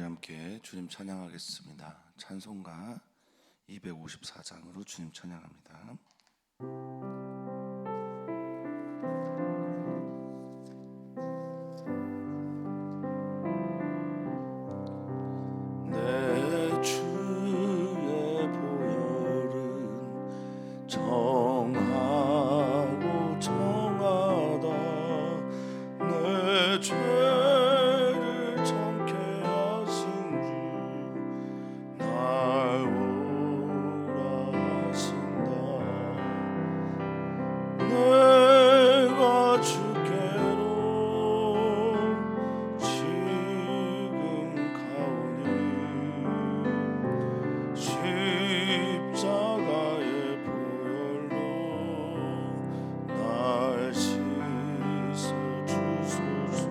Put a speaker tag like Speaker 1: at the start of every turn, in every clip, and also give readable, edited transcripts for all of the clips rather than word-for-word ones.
Speaker 1: 함께 주님 찬양하겠습니다. 찬송가 254장으로 주님 찬양합니다. 내 주의 보혈은 정하고 정하다. 내 죄를 정케 하신 주 날 오라 하신다. 내가 주께로 지금 가오니 십자가의 보혈로 날 씻어 주소서.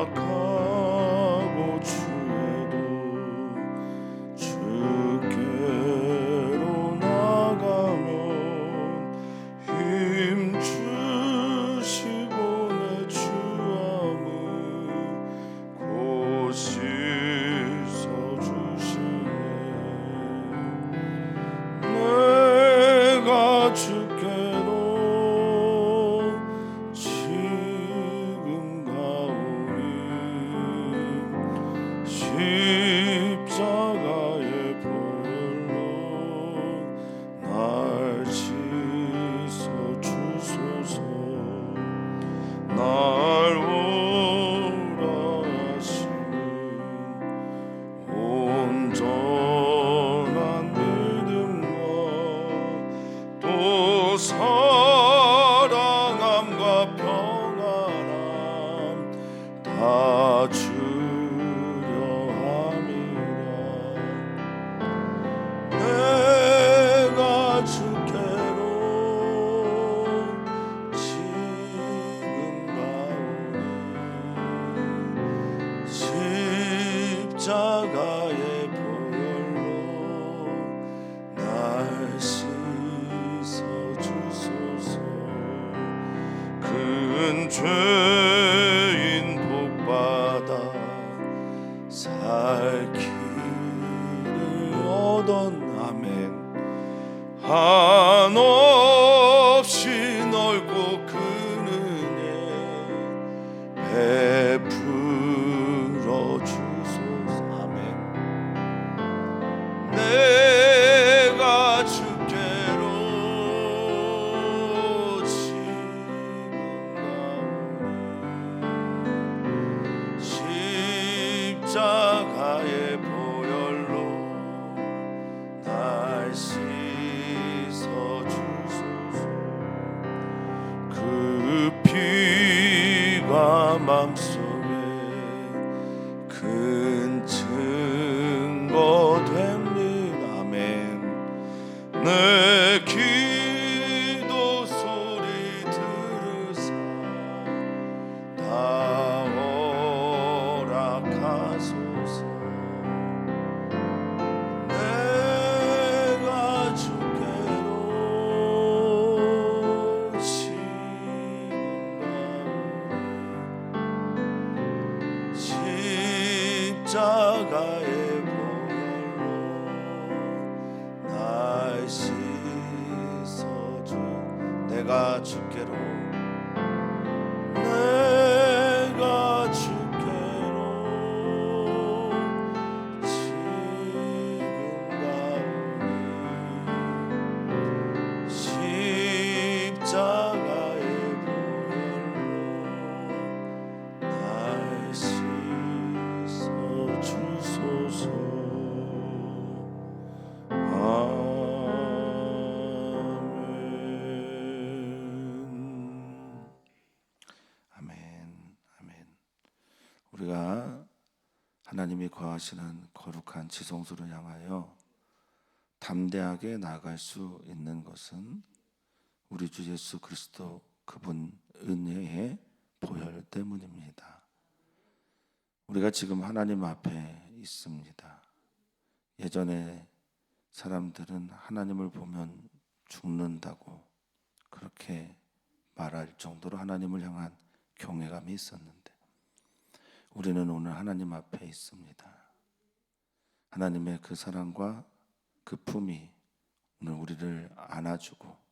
Speaker 1: 약하고 추해도 주께로 나가면 힘 주시고 내 주함을 곧 씻어주시네. 내가 주께로 지금 가오니 십자가의 보혈로 날 씻어 주소서. 날 오라 하시는 온전한 믿음과 또 사랑함과 평안함 다 주려 함이라. 내가 주께로 지금 가오니 십자가의 보혈로 날 씻어 주소서. 큰 죄인 복받아 살 길을 얻은 아멘. 한없이 넓고 큰 은혜 베풀어 주소서. 아멘. 내가 주께로 지금 가오니 십자가의 보혈로 날 씻어 주소서. 그 피가 맘속에 큰 증거 됩니다. 아멘. 내 기도 소리 들으사 다 허락하소서. 내가 주께로 지금 가오니 십자가의 보혈로 날 씻어주. 내가 주께로 내가 주께로 지금 가오니 십자가의 보혈로 날 씻어 주소서. 아멘. 아멘. 우리가 하나님이 거하시는 거룩한 지성소를 향하여 담대하게 나아갈 수 있는 것은 우리 주 예수 그리스도 그분 은혜의 보혈 때문입니다. 우리가 지금 하나님 앞에 있습니다. 예전에 사람들은 하나님을 보면 죽는다고 그렇게 말할 정도로 하나님을 향한 경외감이 있었는데 우리는 오늘 하나님 앞에 있습니다. 하나님의 그 사랑과 그 품이 오늘 우리를 안아주고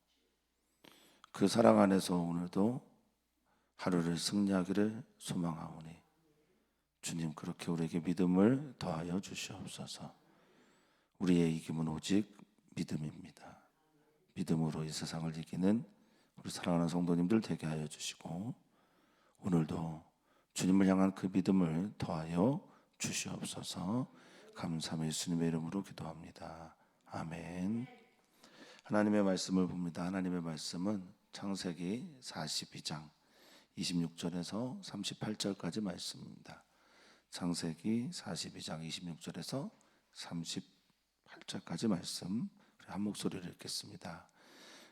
Speaker 1: 그 사랑 안에서 오늘도 하루를 승리하기를 소망하오니 주님 그렇게 우리에게 믿음을 더하여 주시옵소서. 우리의 이김은 오직 믿음입니다. 믿음으로 이 세상을 이기는 우리 사랑하는 성도님들 되게 하여 주시고 오늘도 주님을 향한 그 믿음을 더하여 주시옵소서. 감사함의 예수님의 이름으로 기도합니다. 아멘. 하나님의 말씀을 봅니다. 하나님의 말씀은 창세기 42장 26절에서 38절까지 말씀입니다. 창세기 42장 26절에서 38절까지 말씀 한 목소리를 읽겠습니다.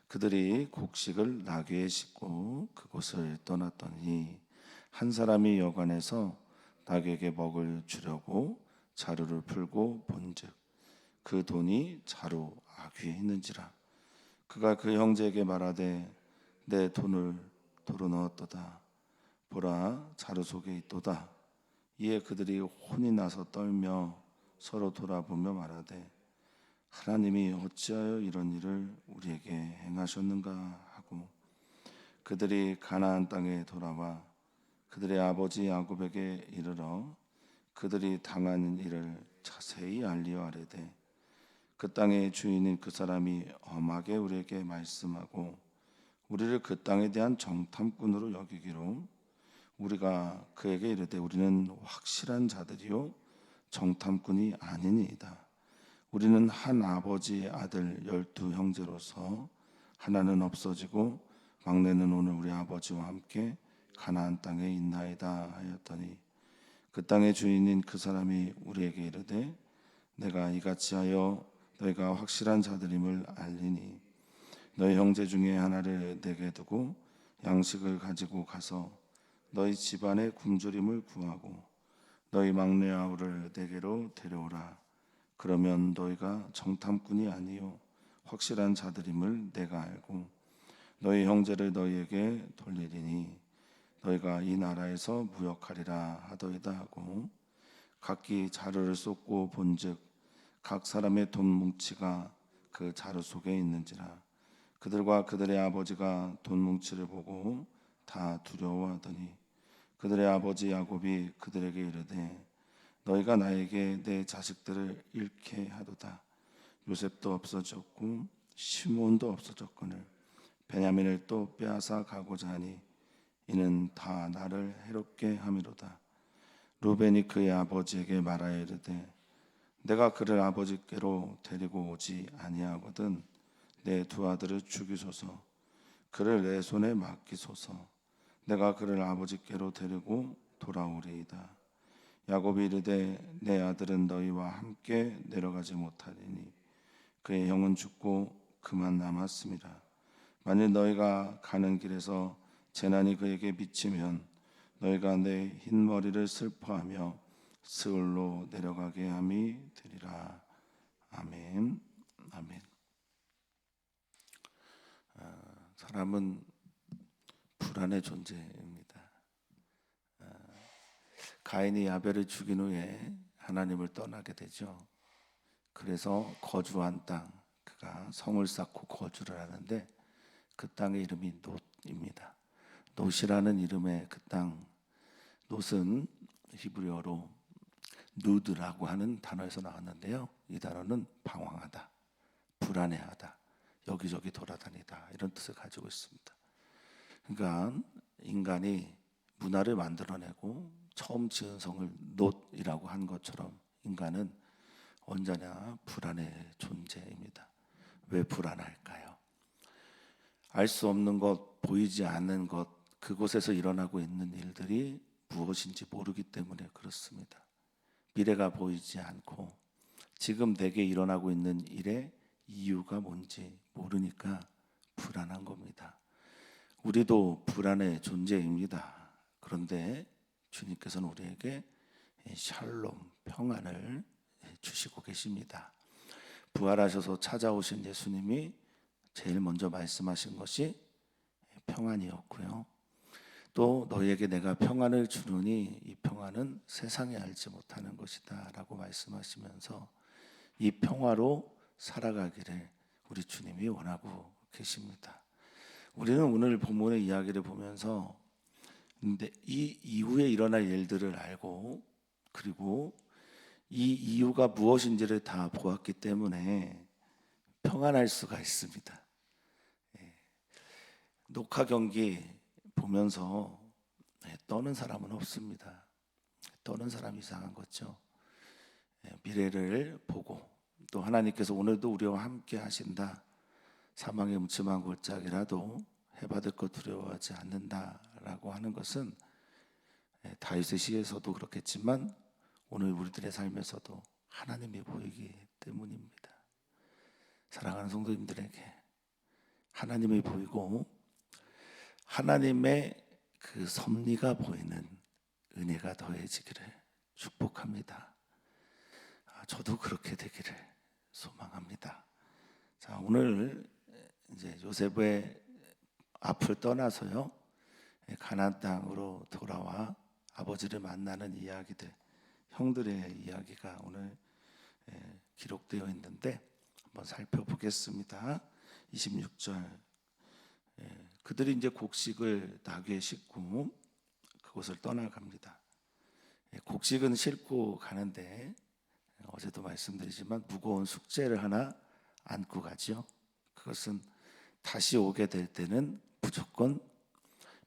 Speaker 1: 그들이 곡식을 나귀에 싣고 그곳을 떠났더니 한 사람이 여관에서 나귀에게 먹을 주려고 자루를 풀고 본즉 그 돈이 자루 아귀에 있는지라. 그가 그 형제에게 말하되 내 돈을 도로 넣었도다. 보라 자루 속에 있도다. 이에 그들이 혼이 나서 떨며 서로 돌아보며 말하되 하나님이 어찌하여 이런 일을 우리에게 행하셨는가 하고 그들이 가나안 땅에 돌아와 그들의 아버지 야곱에게 이르러 그들이 당한 일을 자세히 알리어 아뢰되 그 땅의 주인인 그 사람이 엄하게 우리에게 말씀하고 우리를 그 땅에 대한 정탐꾼으로 여기기로 우리가 그에게 이르되 우리는 확실한 자들이요 정탐꾼이 아니니이다. 우리는 한 아버지의 아들 12 형제로서 하나는 없어지고 막내는 오늘 우리 아버지와 함께 가나안 땅에 있나이다 하였더니 그 땅의 주인인 그 사람이 우리에게 이르되 내가 이같이 하여 너희가 확실한 자들임을 알리니 너희 형제 중에 하나를 내게 두고 양식을 가지고 가서 너희 집안의 굶주림을 구하고 너희 막내 아우를 내게로 데려오라. 그러면 너희가 정탐꾼이 아니요 확실한 자들임을 내가 알고 너희 형제를 너희에게 돌리리니 너희가 이 나라에서 무역하리라 하더이다 하고 각기 자루를 쏟고 본즉 각 사람의 돈 뭉치가 그 자루 속에 있는지라. 그들과 그들의 아버지가 돈 뭉치를 보고 다 두려워하더니 그들의 아버지 야곱이 그들에게 이르되 너희가 나에게 내 자식들을 잃게 하도다. 요셉도 없어졌고 시몬도 없어졌거늘 베냐민을 또 빼앗아 가고자 하니 이는 다 나를 해롭게 함이로다. 루벤이 그의 아버지에게 말하여 이르되 내가 그를 아버지께로 데리고 오지 아니하거든 내 두 아들을 죽이소서. 그를 내 손에 맡기소서. 내가 그를 아버지께로 데리고 돌아오리이다. 야곱이 이르되 내 아들은 너희와 함께 내려가지 못하리니 그의 형은 죽고 그만 남았음이라. 만일 너희가 가는 길에서 재난이 그에게 미치면 너희가 내 흰머리를 슬퍼하며 스울로 내려가게 함이 되리라. 아멘. 아멘. 사람은 불안의 존재입니다. 가인이 아벨을 죽인 후에 하나님을 떠나게 되죠. 그래서 거주한 땅, 그가 성을 쌓고 거주를 하는데 그 땅의 이름이 놋입니다. 놋이라는 이름의 그 땅, 놋은 히브리어로 누드라고 하는 단어에서 나왔는데요. 이 단어는 방황하다, 불안해하다, 여기저기 돌아다니다 이런 뜻을 가지고 있습니다. 그러니까 인간이 문화를 만들어내고 처음 지은 성을 놋이라고 한 것처럼 인간은 언제나 불안의 존재입니다. 왜 불안할까요? 알 수 없는 것, 보이지 않는 것, 그곳에서 일어나고 있는 일들이 무엇인지 모르기 때문에 그렇습니다. 미래가 보이지 않고 지금 내게 일어나고 있는 일의 이유가 뭔지 모르니까 불안한 겁니다. 우리도 불안의 존재입니다. 그런데 주님께서는 우리에게 샬롬, 평안을 주시고 계십니다. 부활하셔서 찾아오신 예수님이 제일 먼저 말씀하신 것이 평안이었고요. 또 너희에게 내가 평안을 주느니 이 평안은 세상이 알지 못하는 것이다 라고 말씀하시면서 이 평화로 살아가기를 우리 주님이 원하고 계십니다. 우리는 오늘 본문의 이야기를 보면서 근데 이 이후에 일어날 일들을 알고 그리고 이 이유가 무엇인지를 다 보았기 때문에 평안할 수가 있습니다. 녹화 경기 보면서 떠는 사람은 없습니다. 떠는 사람이 이상한 거죠. 미래를 보고 또 하나님께서 오늘도 우리와 함께 하신다. 사망의 묻지만 골짜기라도 해받을 것 두려워하지 않는다라고 하는 것은 다윗의 시에서도 그렇겠지만 오늘 우리들의 삶에서도 하나님이 보이기 때문입니다. 사랑하는 성도님들에게 하나님이 보이고 하나님의 그 섭리가 보이는 은혜가 더해지기를 축복합니다. 저도 그렇게 되기를 소망합니다. 자, 오늘 이제 요셉의 앞을 떠나서요 가나안 땅으로 돌아와 아버지를 만나는 이야기들, 형들의 이야기가 오늘 기록되어 있는데 한번 살펴보겠습니다. 26절 그들이 이제 곡식을 나귀에 싣고 그곳을 떠나갑니다. 곡식은 싣고 가는데 어제도 말씀드리지만 무거운 숙제를 하나 안고 가죠. 그것은 다시 오게 될 때는 무조건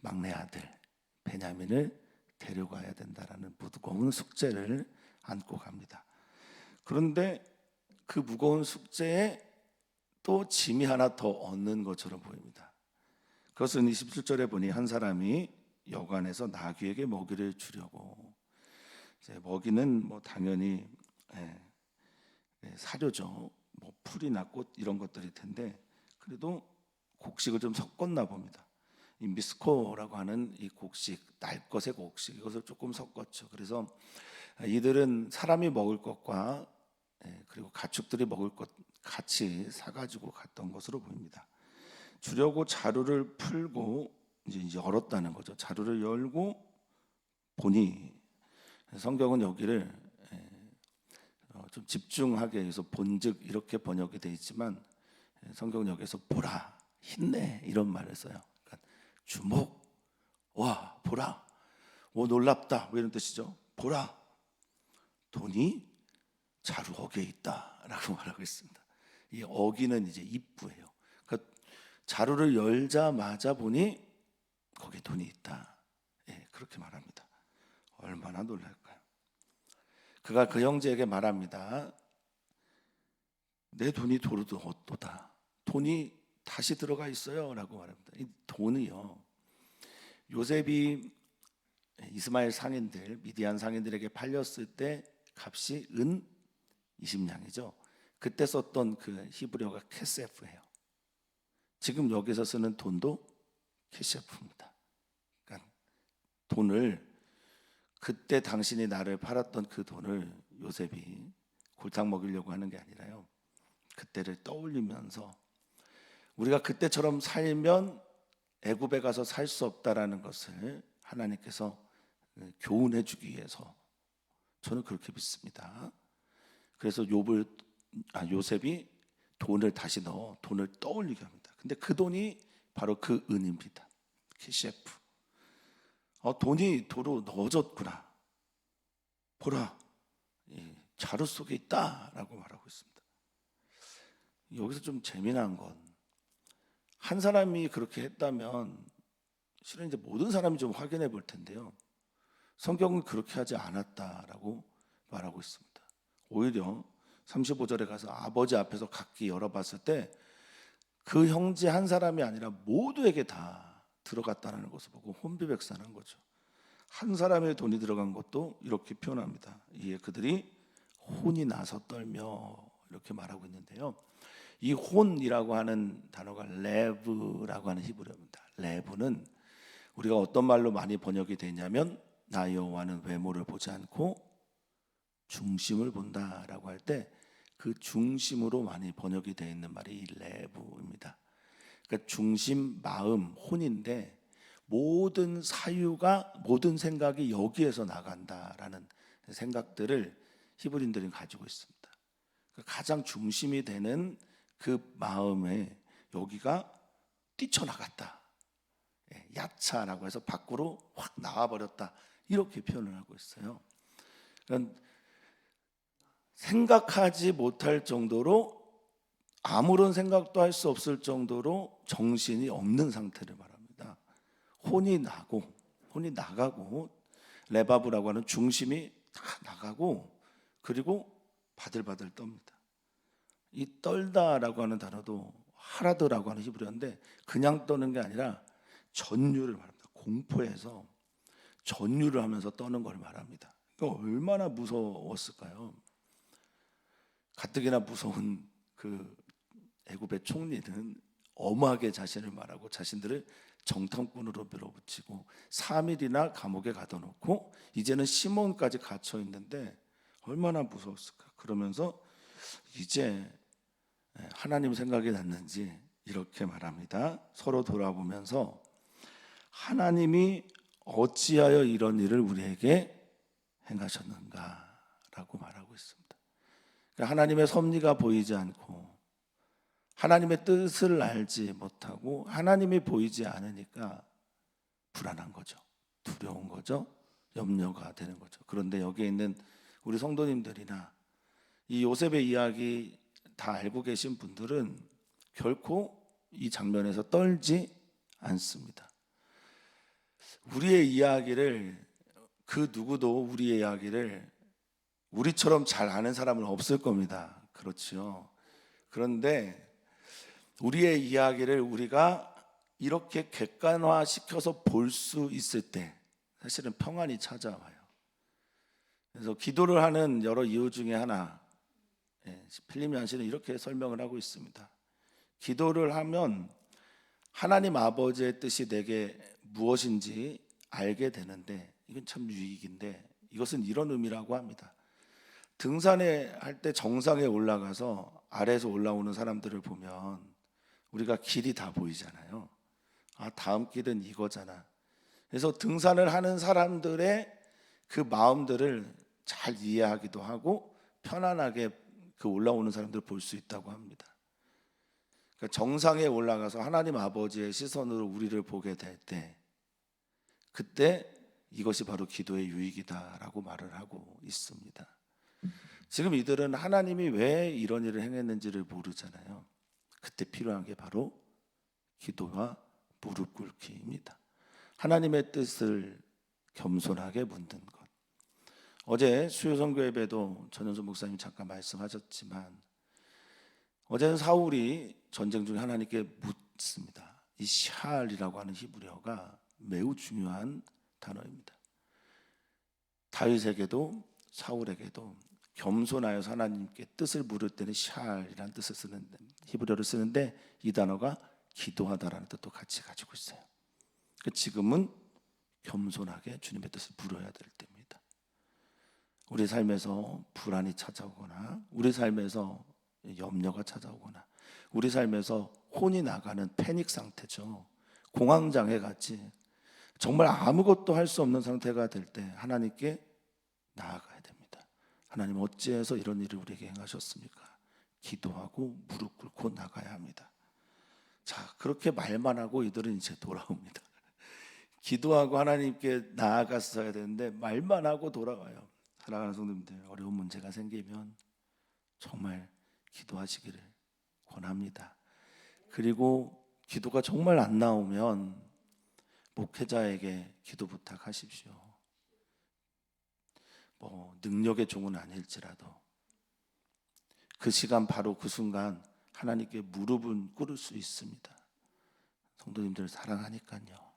Speaker 1: 막내 아들 베냐민을 데려가야 된다라는 무거운 숙제를 안고 갑니다. 그런데 그 무거운 숙제에 또 짐이 하나 더 얻는 것처럼 보입니다. 그것은 27절에 보니 한 사람이 여관에서 나귀에게 먹이를 주려고 이제 먹이는 뭐 당연히 사료죠. 뭐 풀이나 꽃 이런 것들일 텐데 그래도 곡식을 좀 섞었나 봅니다. 이 미스코라고 하는 이 곡식, 날 것의 곡식 이것을 조금 섞었죠. 그래서 이들은 사람이 먹을 것과 그리고 가축들이 먹을 것 같이 사가지고 갔던 것으로 보입니다. 주려고 자루를 풀고 이제 열었다는 거죠. 자루를 열고 보니 성경은 여기를 좀 집중하게 해서 본즉 이렇게 번역이 되어 있지만 성경은 여기서 보라, 힘내 이런 말을 써요. 그러니까 주목, 와 보라, 오 놀랍다 뭐 이런 뜻이죠. 보라, 돈이 자루 어귀에 있다라고 말하고 있습니다. 이 어귀는 이제 입구예요. 그러니까 자루를 열자마자 보니 거기에 돈이 있다. 그렇게 말합니다. 얼마나 놀랄까요? 그가 그 형제에게 말합니다. 내 돈이 도로도 어떠다. 돈이 다시 들어가 있어요 라고 말합니다. 이 돈이요 요셉이 이스마엘 상인들 미디안 상인들에게 팔렸을 때 값이 은 20냥이죠. 그때 썼던 그 히브리어가 케세프예요. 지금 여기서 쓰는 돈도 케세프입니다. 그러니까 돈을 그때 당신이 나를 팔았던 그 돈을 요셉이 골탕 먹이려고 하는 게 아니라요. 그때를 떠올리면서 우리가 그때처럼 살면 애굽에 가서 살 수 없다라는 것을 하나님께서 교훈해 주기 위해서 저는 그렇게 믿습니다. 그래서 요셉이 돈을 다시 넣어 돈을 떠올리게 합니다. 근데 그 돈이 바로 그 은입니다. 키셰프. 돈이 도로 넣어졌구나. 보라, 자루 속에 있다라고 말하고 있습니다. 여기서 좀 재미난 건 한 사람이 그렇게 했다면 실은 이제 모든 사람이 좀 확인해 볼 텐데요. 성경은 그렇게 하지 않았다라고 말하고 있습니다. 오히려 35절에 가서 아버지 앞에서 각기 열어봤을 때 그 형제 한 사람이 아니라 모두에게 다 들어갔다는 것을 보고 혼비백산한 거죠. 한 사람의 돈이 들어간 것도 이렇게 표현합니다. 이에 그들이 혼이 나서 떨며 이렇게 말하고 있는데요. 이 혼이라고 하는 단어가 레브라고 하는 히브리어입니다. 레브는 우리가 어떤 말로 많이 번역이 되냐면 나 여호와는 외모를 보지 않고 중심을 본다라고 할 때 그 중심으로 많이 번역이 되어 있는 말이 이 레브입니다. 그러니까 중심, 마음, 혼인데 모든 사유가, 모든 생각이 여기에서 나간다라는 생각들을 히브리인들이 가지고 있습니다. 가장 중심이 되는 그 마음에 여기가 뛰쳐나갔다. 야차라고 해서 밖으로 확 나와버렸다. 이렇게 표현을 하고 있어요. 그러니까 생각하지 못할 정도로, 아무런 생각도 할 수 없을 정도로 정신이 없는 상태를 말합니다. 혼이 나가고 레바브라고 하는 중심이 다 나가고, 그리고 바들바들 떱니다. 이 떨다라고 하는 단어도 하라드라고 하는 히브리어인데 그냥 떠는 게 아니라 전율을 말합니다. 공포에서 전율을 하면서 떠는 걸 말합니다. 그러니까 얼마나 무서웠을까요? 가뜩이나 무서운 그 애굽의 총리는 엄하게 자신을 말하고 자신들을 정탐꾼으로 밀어붙이고 3일이나 감옥에 가둬놓고 이제는 시몬까지 갇혀 있는데 얼마나 무서웠을까. 그러면서 이제 하나님 생각이 났는지 이렇게 말합니다. 서로 돌아보면서 하나님이 어찌하여 이런 일을 우리에게 행하셨는가라고 말하고 있습니다. 그러니까 하나님의 섭리가 보이지 않고 하나님의 뜻을 알지 못하고 하나님이 보이지 않으니까 불안한 거죠. 두려운 거죠. 염려가 되는 거죠. 그런데 여기에 있는 우리 성도님들이나 이 요셉의 이야기 다 알고 계신 분들은 결코 이 장면에서 떨지 않습니다. 우리의 이야기를, 그 누구도 우리의 이야기를 우리처럼 잘 아는 사람은 없을 겁니다. 그렇죠. 그런데 우리의 이야기를 우리가 이렇게 객관화시켜서 볼 수 있을 때 사실은 평안이 찾아와요. 그래서 기도를 하는 여러 이유 중에 하나, 필립 얀시는 이렇게 설명을 하고 있습니다. 기도를 하면 하나님 아버지의 뜻이 내게 무엇인지 알게 되는데, 이건 참 유익인데 이것은 이런 의미라고 합니다. 등산에 할 때 정상에 올라가서 아래에서 올라오는 사람들을 보면 우리가 길이 다 보이잖아요. 아, 다음 길은 이거잖아. 그래서 등산을 하는 사람들의 그 마음들을 잘 이해하기도 하고 편안하게 그 올라오는 사람들을 볼 수 있다고 합니다. 그러니까 정상에 올라가서 하나님 아버지의 시선으로 우리를 보게 될 때, 그때 이것이 바로 기도의 유익이다라고 말을 하고 있습니다. 지금 이들은 하나님이 왜 이런 일을 행했는지를 모르잖아요. 그때 필요한 게 바로 기도와 무릎 꿇기입니다. 하나님의 뜻을 겸손하게 묻는 것. 어제 수요선교 예배도 전현수 목사님 잠깐 말씀하셨지만, 어제는 사울이 전쟁 중에 하나님께 묻습니다. 이 샬이라고 하는 히브리어가 매우 중요한 단어입니다. 다윗에게도 사울에게도 겸손하여서 하나님께 뜻을 물을 때는 샬이라는 뜻을 쓰는데, 히브리어를 쓰는데 이 단어가 기도하다라는 뜻도 같이 가지고 있어요. 지금은 겸손하게 주님의 뜻을 물어야 될 때입니다. 우리 삶에서 불안이 찾아오거나, 우리 삶에서 염려가 찾아오거나, 우리 삶에서 혼이 나가는 패닉 상태죠. 공황장애 같이 정말 아무것도 할 수 없는 상태가 될 때 하나님께 나아가야 됩니다. 하나님, 어찌해서 이런 일을 우리에게 행하셨습니까? 기도하고 무릎 꿇고 나가야 합니다. 자, 그렇게 말만 하고 이들은 이제 돌아옵니다. 기도하고 하나님께 나아갔어야 되는데 말만 하고 돌아와요. 사랑하는 성도님들, 어려운 문제가 생기면 정말 기도하시기를 권합니다. 그리고 기도가 정말 안 나오면 목회자에게 기도 부탁하십시오. 능력의 종은 아닐지라도 그 시간, 바로 그 순간 하나님께 무릎은 꿇을 수 있습니다. 성도님들 사랑하니까요.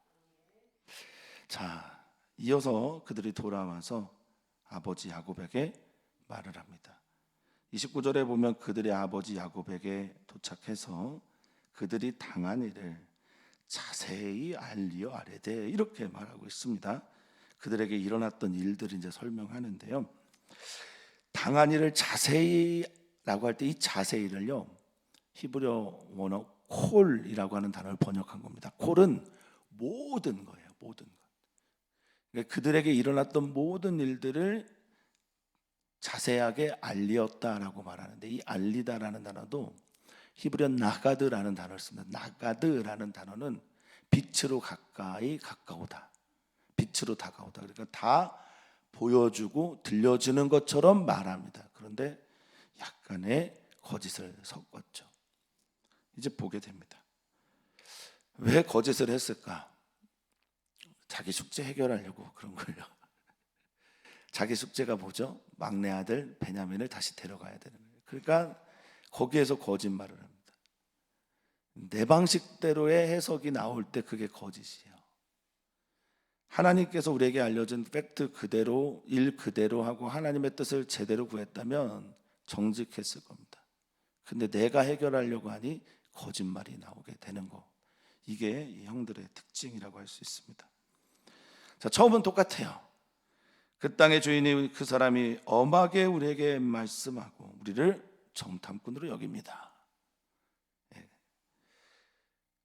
Speaker 1: 자, 이어서 그들이 돌아와서 아버지 야곱에게 말을 합니다. 29절에 보면 그들의 아버지 야곱에게 도착해서 그들이 당한 일을 자세히 알리어 아뢰되, 이렇게 말하고 있습니다. 그들에게 일어났던 일들을 이제 설명하는데요. 당한 일을 자세히라고 할 때 이 자세히를요, 히브리어 원어 콜이라고 하는 단어를 번역한 겁니다. 콜은 모든 거예요. 모든 것. 그러니까 그들에게 일어났던 모든 일들을 자세하게 알리었다라고 말하는데, 이 알리다라는 단어도 히브리어 나가드라는 단어를 씁니다. 나가드라는 단어는 빛으로 가까이 가까우다, 빛으로 다가오다. 그러니까 다 보여주고 들려주는 것처럼 말합니다. 그런데 약간의 거짓을 섞었죠. 이제 보게 됩니다. 왜 거짓을 했을까? 자기 숙제 해결하려고 그런 거예요. 자기 숙제가 뭐죠? 막내 아들 베냐민을 다시 데려가야 되는 거예요. 그러니까 거기에서 거짓말을 합니다. 내 방식대로의 해석이 나올 때 그게 거짓이에요. 하나님께서 우리에게 알려준 팩트 그대로, 일 그대로 하고 하나님의 뜻을 제대로 구했다면 정직했을 겁니다. 근데 내가 해결하려고 하니 거짓말이 나오게 되는 거. 이게 이 형들의 특징이라고 할 수 있습니다. 자, 처음은 똑같아요. 그 땅의 주인이 그 사람이 엄하게 우리에게 말씀하고 우리를 정탐꾼으로 여깁니다.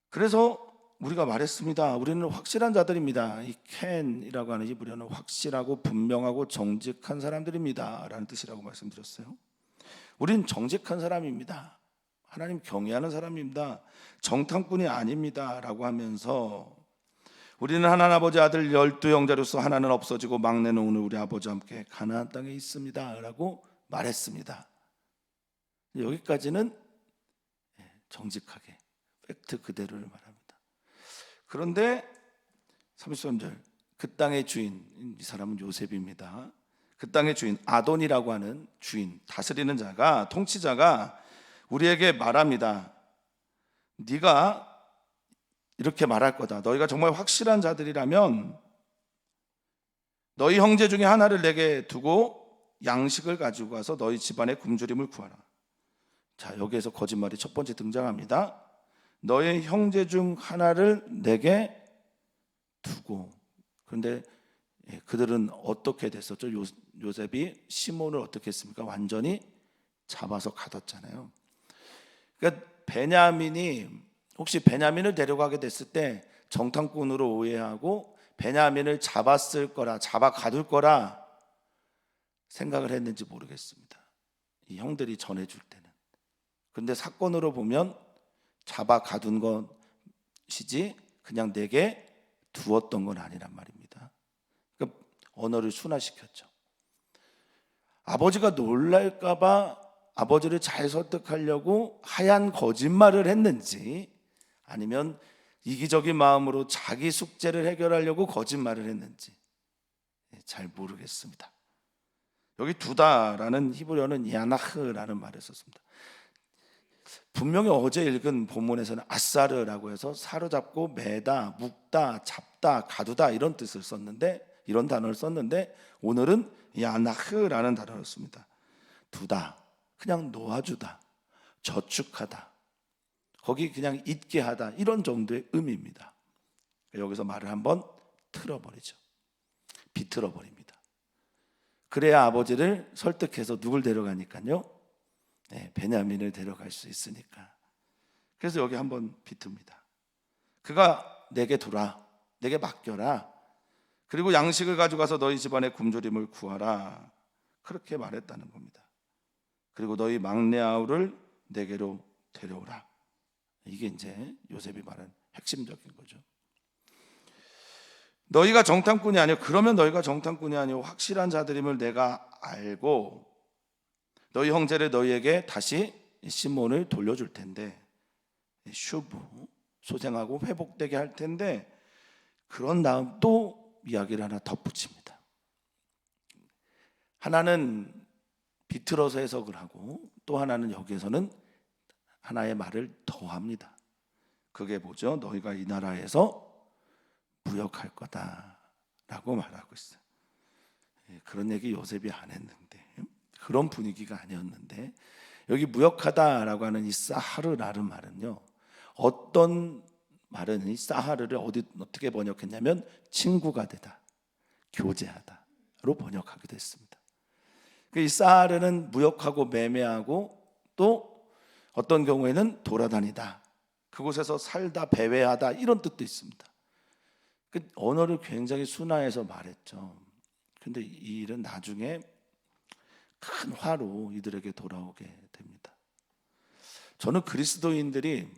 Speaker 1: 그래서 우리가 말했습니다. 우리는 확실한 자들입니다. 이 캔이라고 하는 히브리어는 확실하고 분명하고 정직한 사람들입니다 라는 뜻이라고 말씀드렸어요. 우린 정직한 사람입니다. 하나님 경외하는 사람입니다. 정탐꾼이 아닙니다 라고 하면서 우리는 하나님 아버지 아들 12형제로서 하나는 없어지고 막내는 오늘 우리 아버지와 함께 가나안 땅에 있습니다 라고 말했습니다. 여기까지는 정직하게 팩트 그대로를 말합니다. 그런데 33절, 그 땅의 주인, 이 사람은 요셉입니다. 그 땅의 주인 아돈이라고 하는 주인, 다스리는 자가, 통치자가 우리에게 말합니다. 네가 이렇게 말할 거다. 너희가 정말 확실한 자들이라면 너희 형제 중에 하나를 내게 두고 양식을 가지고 가서 너희 집안의 굶주림을 구하라. 자, 여기에서 거짓말이 첫 번째 등장합니다. 너의 형제 중 하나를 내게 두고. 그런데 그들은 어떻게 됐었죠? 요셉이 시몬을 어떻게 했습니까? 완전히 잡아서 가뒀잖아요. 그러니까 베냐민이, 혹시 베냐민을 데려가게 됐을 때 정탐꾼으로 오해하고 베냐민을 잡았을 거라, 잡아 가둘 거라 생각을 했는지 모르겠습니다. 이 형들이 전해줄 때는. 근데 사건으로 보면 잡아 가둔 것이지 그냥 내게 두었던 건 아니란 말입니다. 그러니까 언어를 순화시켰죠. 아버지가 놀랄까 봐 아버지를 잘 설득하려고 하얀 거짓말을 했는지, 아니면 이기적인 마음으로 자기 숙제를 해결하려고 거짓말을 했는지 잘 모르겠습니다. 여기 두다라는 히브리어는 야나흐라는 말을 썼습니다. 분명히 어제 읽은 본문에서는 아사르라고 해서 사로잡고 매다, 묶다, 잡다, 가두다 이런 뜻을 썼는데, 이런 단어를 썼는데 오늘은 야나흐라는 단어를 씁니다. 두다, 그냥 놓아주다, 저축하다, 거기 그냥 있게 하다, 이런 정도의 의미입니다. 여기서 말을 한번 틀어버리죠. 비틀어 버립니다. 그래야 아버지를 설득해서 누굴 데려가니까요? 베냐민을 데려갈 수 있으니까. 그래서 여기 한번 비틉니다. 그가 내게 두라, 내게 맡겨라, 그리고 양식을 가져가서 너희 집안의 굶주림을 구하라, 그렇게 말했다는 겁니다. 그리고 너희 막내 아우를 내게로 데려오라. 이게 이제 요셉이 말한 핵심적인 거죠. 너희가 정탐꾼이 아니요, 그러면 너희가 정탐꾼이 아니요 확실한 자들임을 내가 알고 너희 형제를 너희에게 다시 시몬을 돌려줄 텐데, 슈브, 소생하고 회복되게 할 텐데, 그런 다음 또 이야기를 하나 덧붙입니다. 하나는 비틀어서 해석을 하고 또 하나는 여기에서는 하나의 말을 더합니다. 그게 뭐죠? 너희가 이 나라에서 무역할 거다라고 말하고 있어요. 그런 얘기 요셉이 안 했는데, 그런 분위기가 아니었는데, 여기 무역하다라고 하는 이 사하르라는 말은요, 어떤 말은 이 사하르를 어떻게 번역했냐면 친구가 되다, 교제하다로 번역하기도 했습니다. 이 사하르는 무역하고 매매하고 또 어떤 경우에는 돌아다니다, 그곳에서 살다 배회하다, 이런 뜻도 있습니다. 그 언어를 굉장히 순화해서 말했죠. 근데 이 일은 나중에 큰 화로 이들에게 돌아오게 됩니다. 저는 그리스도인들이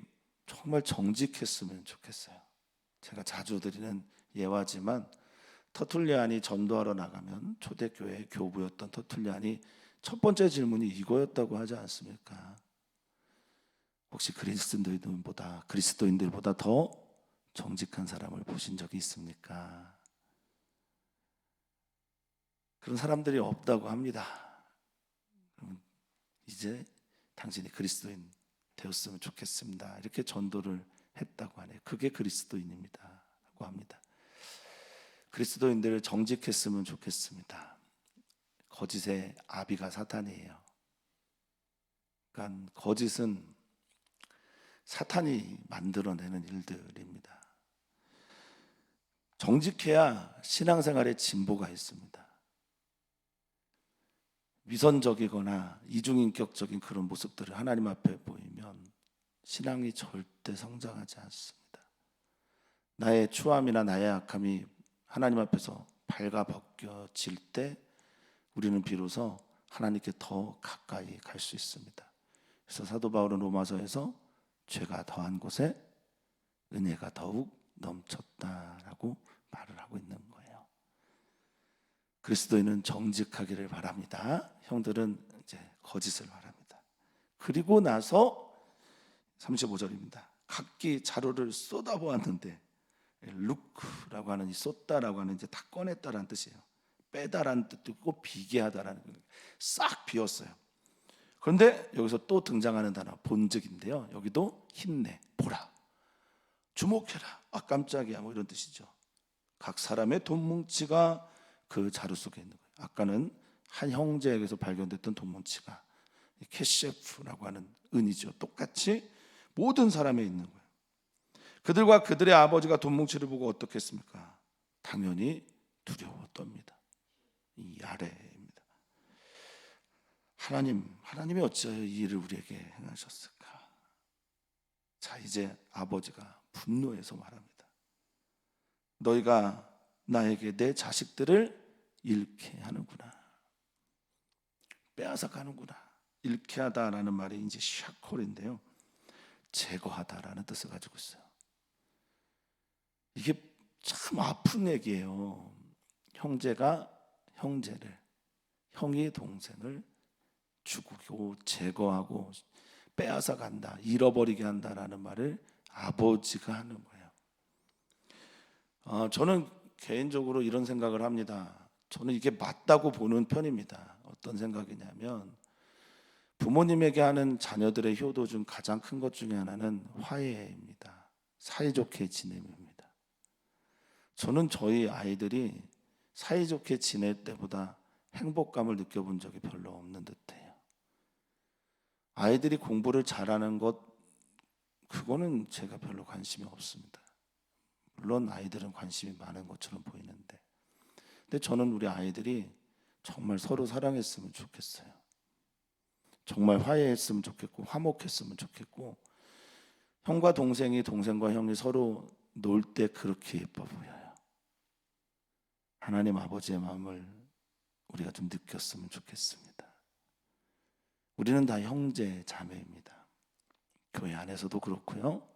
Speaker 1: 정말 정직했으면 좋겠어요. 제가 자주 드리는 예화지만 터툴리안이 전도하러 나가면 초대교회 교부였던 터툴리안이 첫 번째 질문이 이거였다고 하지 않습니까? 혹시 그리스도인들보다 더 정직한 사람을 보신 적이 있습니까? 그런 사람들이 없다고 합니다. 그럼 이제 당신이 그리스도인 되었으면 좋겠습니다. 이렇게 전도를 했다고 하네요. 그게 그리스도인입니다 라고 합니다. 그리스도인들 정직했으면 좋겠습니다. 거짓의 아비가 사탄이에요. 그러니까 거짓은 사탄이 만들어내는 일들입니다. 정직해야 신앙생활에 진보가 있습니다. 위선적이거나 이중인격적인 그런 모습들을 하나님 앞에 보이면 신앙이 절대 성장하지 않습니다. 나의 추함이나 나의 악함이 하나님 앞에서 발가벗겨질 때 우리는 비로소 하나님께 더 가까이 갈 수 있습니다. 그래서 사도 바울은 로마서에서 죄가 더한 곳에 은혜가 더욱 넘쳤다라고 말을 하고 있는 거예요. 그리스도인은 정직하기를 바랍니다. 형들은 이제 거짓을 바랍니다. 그리고 나서 35절입니다. 각기 자루를 쏟아보았는데, 루크라고 하는 이 쏟다라고 하는 이제 다 꺼냈다라는 뜻이에요. 빼다라는 뜻도 있고 비계하다라는 거예요. 싹 비웠어요. 그런데 여기서 또 등장하는 단어 본즉인데요. 여기도 힘내, 보라, 주목해라, 아 깜짝이야 뭐 이런 뜻이죠. 각 사람의 돈뭉치가 그 자루 속에 있는 거예요. 아까는 한 형제에게서 발견됐던 돈뭉치가 캐셰프라고 하는 은이죠. 똑같이 모든 사람에 있는 거예요. 그들과 그들의 아버지가 돈뭉치를 보고 어떻게 했습니까? 당연히 두려워 떱니다. 이 아래입니다. 하나님이 어찌하여 이 일을 우리에게 행하셨을까? 자, 이제 아버지가 분노해서 말합니다. 너희가 나에게 내 자식들을 잃게 하는구나. 빼앗아 가는구나. 잃게 하다라는 말이 이제 샤콜인데요. 제거하다라는 뜻을 가지고 있어요. 이게 참 아픈 얘기예요. 형제가 형제를, 형이 동생을 죽이고 제거하고 빼앗아 간다, 잃어버리게 한다라는 말을 아버지가 하는 거예요. 저는 개인적으로 이런 생각을 합니다. 저는 이게 맞다고 보는 편입니다. 어떤 생각이냐면 부모님에게 하는 자녀들의 효도 중 가장 큰 것 중에 하나는 화해입니다. 사이좋게 지냄입니다. 저는 저희 아이들이 사이좋게 지낼 때보다 행복감을 느껴본 적이 별로 없는 듯해요. 아이들이 공부를 잘하는 것, 그거는 제가 별로 관심이 없습니다. 물론 아이들은 관심이 많은 것처럼 보이는데, 근데 저는 우리 아이들이 정말 서로 사랑했으면 좋겠어요. 정말 화해했으면 좋겠고 화목했으면 좋겠고, 형과 동생이 동생과 형이 서로 놀 때 그렇게 예뻐 보여요. 하나님 아버지의 마음을 우리가 좀 느꼈으면 좋겠습니다. 우리는 다 형제 자매입니다. 교회 안에서도 그렇고요,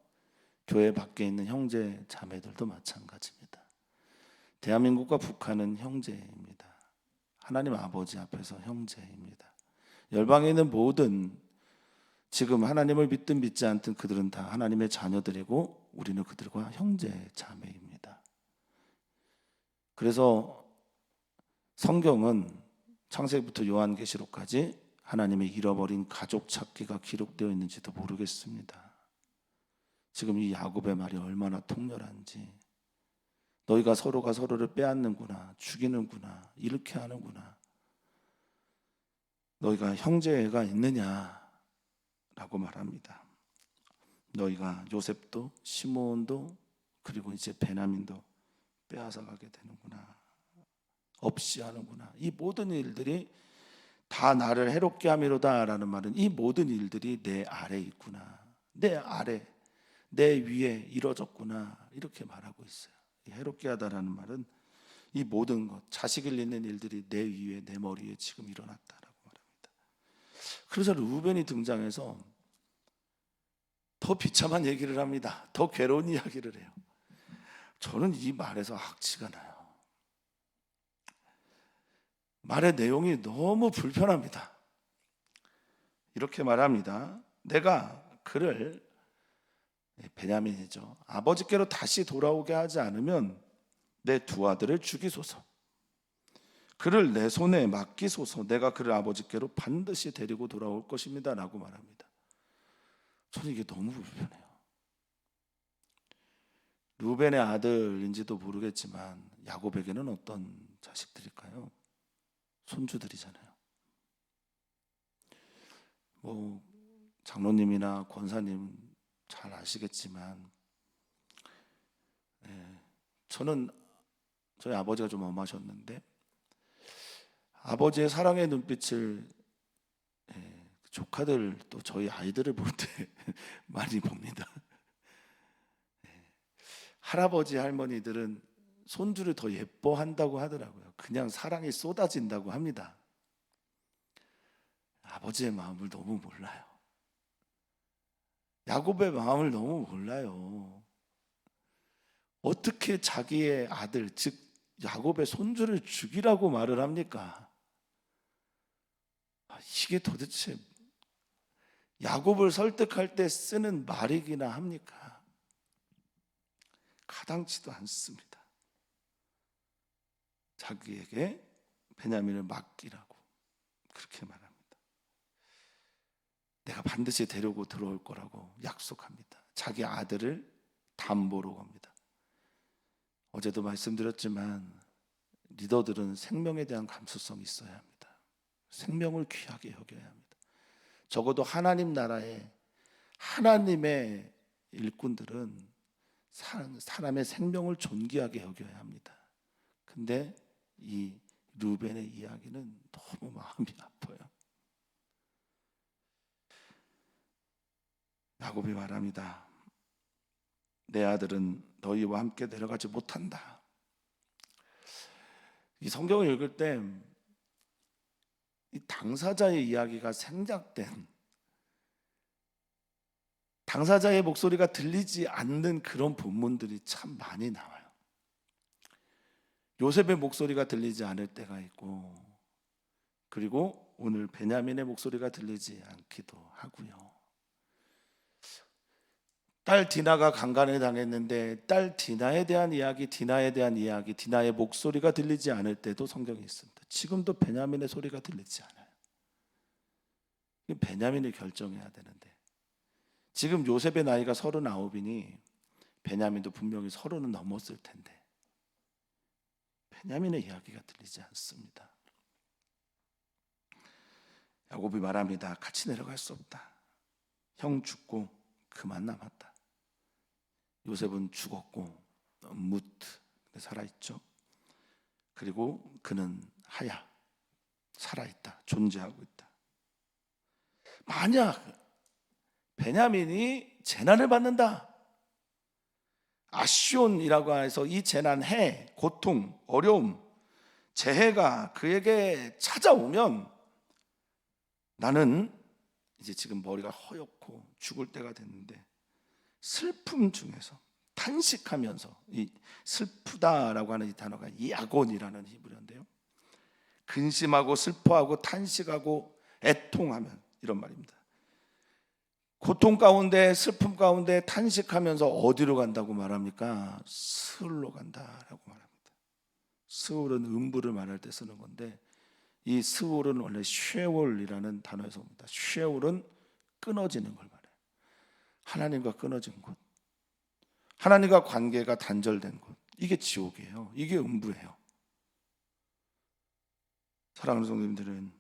Speaker 1: 교회 밖에 있는 형제 자매들도 마찬가지입니다. 대한민국과 북한은 형제입니다. 하나님 아버지 앞에서 형제입니다. 열방에 있는 모든, 지금 하나님을 믿든 믿지 않든 그들은 다 하나님의 자녀들이고 우리는 그들과 형제 자매입니다. 그래서 성경은 창세기부터 요한계시록까지 하나님의 잃어버린 가족 찾기가 기록되어 있는지도 모르겠습니다. 지금 이 야곱의 말이 얼마나 통렬한지, 너희가 서로가 서로를 빼앗는구나, 죽이는구나, 이렇게 하는구나, 너희가 형제가 있느냐라고 말합니다. 너희가 요셉도 시므온도 그리고 이제 베냐민도 빼앗아 가게 되는구나, 없이 하는구나. 이 모든 일들이 다 나를 해롭게 함이로다라는 말은 이 모든 일들이 내 아래에 있구나, 내 아래, 내 위에 이루어졌구나, 이렇게 말하고 있어요. 해롭게 하다라는 말은 이 모든 것, 자식을 잃는 일들이 내 위에, 내 머리에 지금 일어났다라고 말합니다. 그래서 루벤이 등장해서 더 비참한 얘기를 합니다. 더 괴로운 이야기를 해요. 저는 이 말에서 악취가 나요. 말의 내용이 너무 불편합니다. 이렇게 말합니다. 내가 그를, 베냐민이죠, 아버지께로 다시 돌아오게 하지 않으면 내 두 아들을 죽이소서. 그를 내 손에 맡기소서. 내가 그를 아버지께로 반드시 데리고 돌아올 것입니다 라고 말합니다. 저는 이게 너무 불편해요. 루벤의 아들인지도 모르겠지만 야곱에게는 어떤 자식들일까요? 손주들이잖아요. 뭐 장로님이나 권사님 잘 아시겠지만, 저는 저희 아버지가 좀 엄하셨는데 아버지의 사랑의 눈빛을 조카들 또 저희 아이들을 볼 때 많이 봅니다. 할아버지 할머니들은 손주를 더 예뻐한다고 하더라고요. 그냥 사랑이 쏟아진다고 합니다. 아버지의 마음을 너무 몰라요. 야곱의 마음을 너무 몰라요. 어떻게 자기의 아들, 즉 야곱의 손주를 죽이라고 말을 합니까? 이게 도대체 야곱을 설득할 때 쓰는 말이기나 합니까? 가당치도 않습니다. 자기에게 베냐민을 맡기라고 그렇게 말합니다. 내가 반드시 데리고 들어올 거라고 약속합니다. 자기 아들을 담보로 겁니다. 어제도 말씀드렸지만 리더들은 생명에 대한 감수성이 있어야 합니다. 생명을 귀하게 여겨야 합니다. 적어도 하나님 나라에 하나님의 일꾼들은 사람의 생명을 존귀하게 여겨야 합니다. 근데 이 루벤의 이야기는 너무 마음이 아파요. 야곱이 말합니다. 내 아들은 너희와 함께 내려가지 못한다. 이 성경을 읽을 때 이 당사자의 이야기가 생략된, 당사자의 목소리가 들리지 않는 그런 본문들이 참 많이 나와요. 요셉의 목소리가 들리지 않을 때가 있고, 그리고 오늘 베냐민의 목소리가 들리지 않기도 하고요. 딸 디나가 강간을 당했는데 딸 디나에 대한 이야기, 디나의 목소리가 들리지 않을 때도 성경에 있습니다. 지금도 베냐민의 소리가 들리지 않아요. 베냐민이 결정해야 되는데, 지금 요셉의 나이가 39이니 베냐민도 분명히 30은 넘었을 텐데 베냐민의 이야기가 들리지 않습니다. 야곱이 말합니다. 같이 내려갈 수 없다. 형 죽고 그만 남았다. 요셉은 죽었고 무트 살아있죠. 그리고 그는 하야, 살아있다, 존재하고 있다. 만약 베냐민이 재난을 받는다, 아시온이라고 해서 이 재난, 해, 고통, 어려움, 재해가 그에게 찾아오면 나는 이제 지금 머리가 허옇고 죽을 때가 됐는데 슬픔 중에서 탄식하면서, 이 슬프다라고 하는 이 단어가 야곤이라는 히브리어인데요, 근심하고 슬퍼하고 탄식하고 애통하면 이런 말입니다. 고통 가운데, 슬픔 가운데 탄식하면서 어디로 간다고 말합니까? 스울로 간다라고 말합니다. 스울은 음부를 말할 때 쓰는 건데, 이 스울은 원래 쉐올이라는 단어에서 옵니다. 쉐올은 끊어지는 걸 말해요. 하나님과 끊어진 곳, 하나님과 관계가 단절된 곳, 이게 지옥이에요. 이게 음부예요. 사랑하는 성도님들은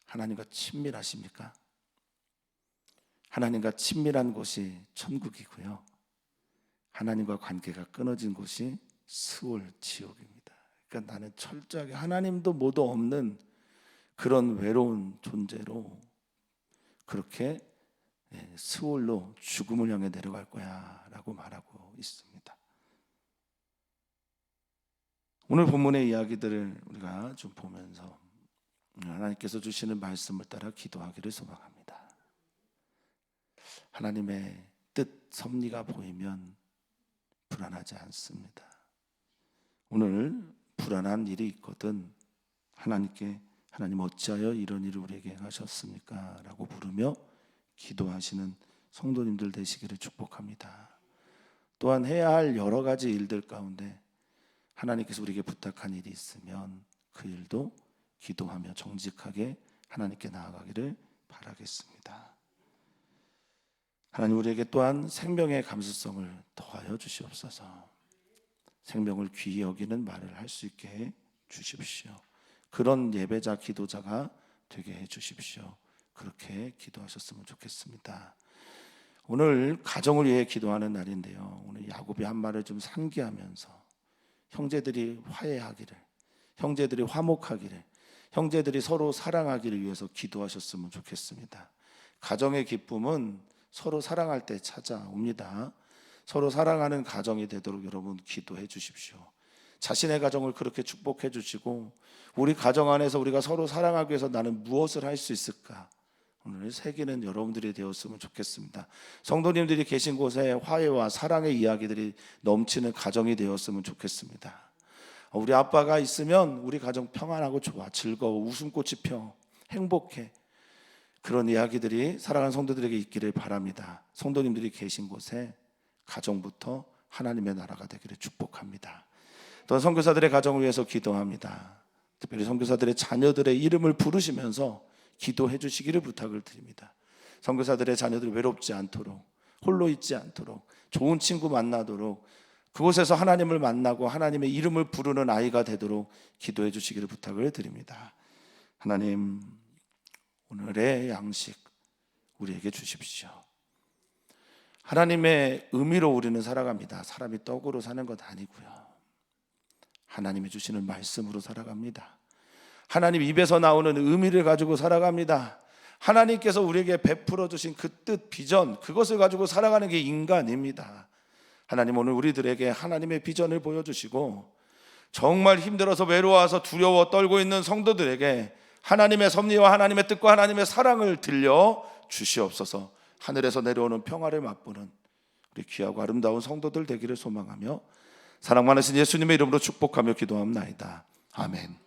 Speaker 1: 하나님과 친밀하십니까? 하나님과 친밀한 곳이 천국이고요, 하나님과 관계가 끊어진 곳이 스올, 지옥입니다. 그러니까 나는 철저하게 하나님도 모두 없는 그런 외로운 존재로 그렇게 스올로 죽음을 향해 내려갈 거야 라고 말하고 있습니다. 오늘 본문의 이야기들을 우리가 좀 보면서 하나님께서 주시는 말씀을 따라 기도하기를 소망합니다. 하나님의 뜻, 섭리가 보이면 불안하지 않습니다. 오늘 불안한 일이 있거든 하나님께 하나님 어찌하여 이런 일을 우리에게 행하셨습니까? 라고 부르며 기도하시는 성도님들 되시기를 축복합니다. 또한 해야 할 여러 가지 일들 가운데 하나님께서 우리에게 부탁한 일이 있으면 그 일도 기도하며 정직하게 하나님께 나아가기를 바라겠습니다. 하나님 우리에게 또한 생명의 감수성을 더하여 주시옵소서. 생명을 귀히 여기는 말을 할 수 있게 해 주십시오. 그런 예배자 기도자가 되게 해 주십시오. 그렇게 기도하셨으면 좋겠습니다. 오늘 가정을 위해 기도하는 날인데요, 오늘 야곱이 한 말을 좀 상기하면서 형제들이 화해하기를, 형제들이 화목하기를, 형제들이 서로 사랑하기를 위해서 기도하셨으면 좋겠습니다. 가정의 기쁨은 서로 사랑할 때 찾아옵니다. 서로 사랑하는 가정이 되도록 여러분 기도해 주십시오. 자신의 가정을 그렇게 축복해 주시고 우리 가정 안에서 우리가 서로 사랑하기 위해서 나는 무엇을 할 수 있을까? 오늘 새기는 여러분들이 되었으면 좋겠습니다. 성도님들이 계신 곳에 화해와 사랑의 이야기들이 넘치는 가정이 되었으면 좋겠습니다. 우리 아빠가 있으면 우리 가정 평안하고 좋아, 즐거워, 웃음꽃이 펴, 행복해. 그런 이야기들이 사랑하는 성도들에게 있기를 바랍니다. 성도님들이 계신 곳에 가정부터 하나님의 나라가 되기를 축복합니다. 또 선교사들의 가정을 위해서 기도합니다. 특별히 선교사들의 자녀들의 이름을 부르시면서 기도해 주시기를 부탁을 드립니다. 선교사들의 자녀들이 외롭지 않도록, 홀로 있지 않도록, 좋은 친구 만나도록, 그곳에서 하나님을 만나고 하나님의 이름을 부르는 아이가 되도록 기도해 주시기를 부탁을 드립니다. 하나님, 오늘의 양식 우리에게 주십시오. 하나님의 의미로 우리는 살아갑니다. 사람이 떡으로 사는 것 아니고요, 하나님이 주시는 말씀으로 살아갑니다. 하나님 입에서 나오는 의미를 가지고 살아갑니다. 하나님께서 우리에게 베풀어 주신 그 뜻, 비전, 그것을 가지고 살아가는 게 인간입니다. 하나님, 오늘 우리들에게 하나님의 비전을 보여주시고 정말 힘들어서 외로워서 두려워 떨고 있는 성도들에게 하나님의 섭리와 하나님의 뜻과 하나님의 사랑을 들려 주시옵소서. 하늘에서 내려오는 평화를 맛보는 우리 귀하고 아름다운 성도들 되기를 소망하며 사랑 많으신 예수님의 이름으로 축복하며 기도합나이다. 아멘.